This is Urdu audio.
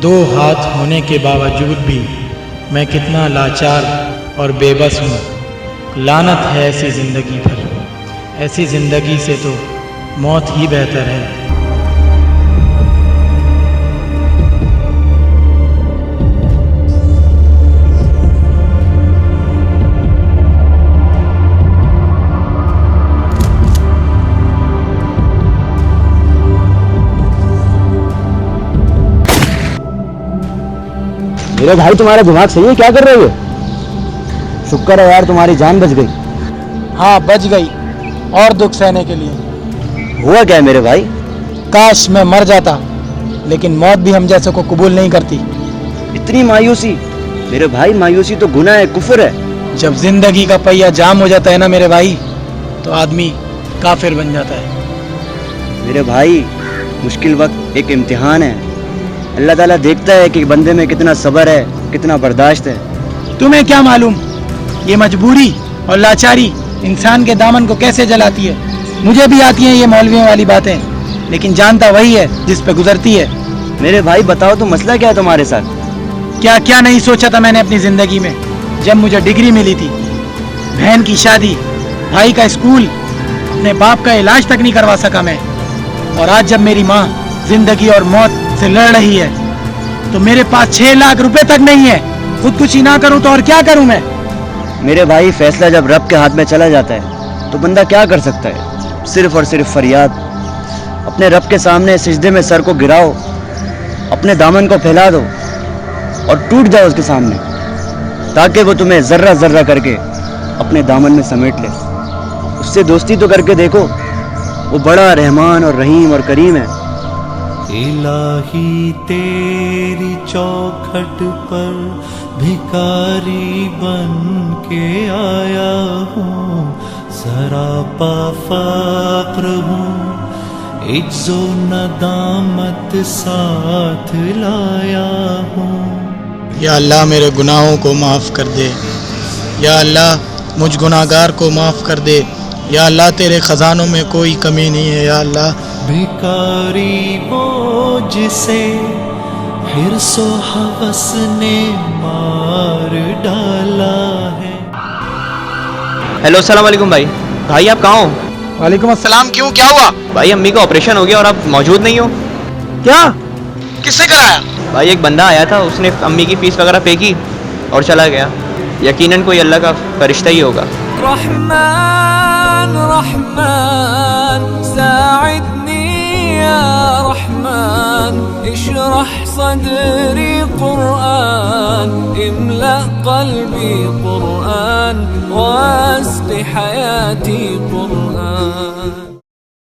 دو ہاتھ ہونے کے باوجود بھی میں کتنا لاچار اور بے بس ہوں. لعنت ہے ایسی زندگی پر، ایسی زندگی سے تو موت ہی بہتر ہے. میرے بھائی تمہارا دماغ صحیح ہے؟ کیا کر رہے ہو؟ شکر ہے یار تمہاری جان بچ گئی. ہاں بچ گئی، اور دکھ سہنے کے لیے. ہوا کیا ہے میرے بھائی؟ کاش میں مر جاتا، لیکن موت بھی ہم جیسے کو قبول نہیں کرتی. اتنی مایوسی؟ میرے بھائی مایوسی تو گناہ ہے، کفر ہے. جب زندگی کا پہیہ جام ہو جاتا ہے نا میرے بھائی، تو آدمی کافر بن جاتا ہے. میرے بھائی مشکل وقت ایک امتحان ہے. اللہ تعالیٰ دیکھتا ہے کہ بندے میں کتنا صبر ہے، کتنا برداشت ہے. تمہیں کیا معلوم یہ مجبوری اور لاچاری انسان کے دامن کو کیسے جلاتی ہے. مجھے بھی آتی ہیں یہ مولویوں والی باتیں، لیکن جانتا وہی ہے جس پہ گزرتی ہے. میرے بھائی بتاؤ تو مسئلہ کیا ہے تمہارے ساتھ؟ کیا کیا نہیں سوچا تھا میں نے اپنی زندگی میں. جب مجھے ڈگری ملی تھی، بہن کی شادی، بھائی کا اسکول، اپنے باپ کا علاج تک نہیں کروا سکا میں. اور آج جب میری ماں زندگی اور موت سے لڑ رہی ہے تو میرے پاس 6 لاکھ روپے تک نہیں ہے. خودکشی نہ کروں تو اور کیا کروں میں؟ میرے بھائی فیصلہ جب رب کے ہاتھ میں چلا جاتا ہے تو بندہ کیا کر سکتا ہے؟ صرف اور صرف فریاد. اپنے رب کے سامنے سجدے میں سر کو گراؤ، اپنے دامن کو پھیلا دو اور ٹوٹ جاؤ اس کے سامنے، تاکہ وہ تمہیں ذرہ ذرہ کر کے اپنے دامن میں سمیٹ لے. اس سے دوستی تو کر کے دیکھو، وہ بڑا رحمان اور رحیم اور کریم ہے. الہی تیری چوکھٹ پر بھکاری بن کے آیا ہوں، سراپا فقر ہوں، عجز و ندامت ساتھ لایا ہوں. یا اللہ میرے گناہوں کو معاف کر دے. یا اللہ مجھ گناہگار کو معاف کر دے. یا اللہ تیرے خزانوں میں کوئی کمی نہیں ہے. یا اللہ بھکاری وہ جسے حرص و ہوس نے مار ڈالا ہے. ہیلو السلام علیکم بھائی. بھائی آپ کہاں ہو؟ وعلیکم السلام. کیوں کیا ہوا؟ بھائی امی کا آپریشن ہو گیا اور آپ موجود نہیں ہو. کیا؟ کس نے کرایا؟ بھائی ایک بندہ آیا تھا، اس نے امی کی فیس وغیرہ پے کی اور چلا گیا. یقیناً کوئی اللہ کا فرشتہ ہی ہوگا. رحمن رحمن ساعدني يا رحمن، اشرح صدري قرآن، املأ قلبي قرآن، واسق حياتي قرآن.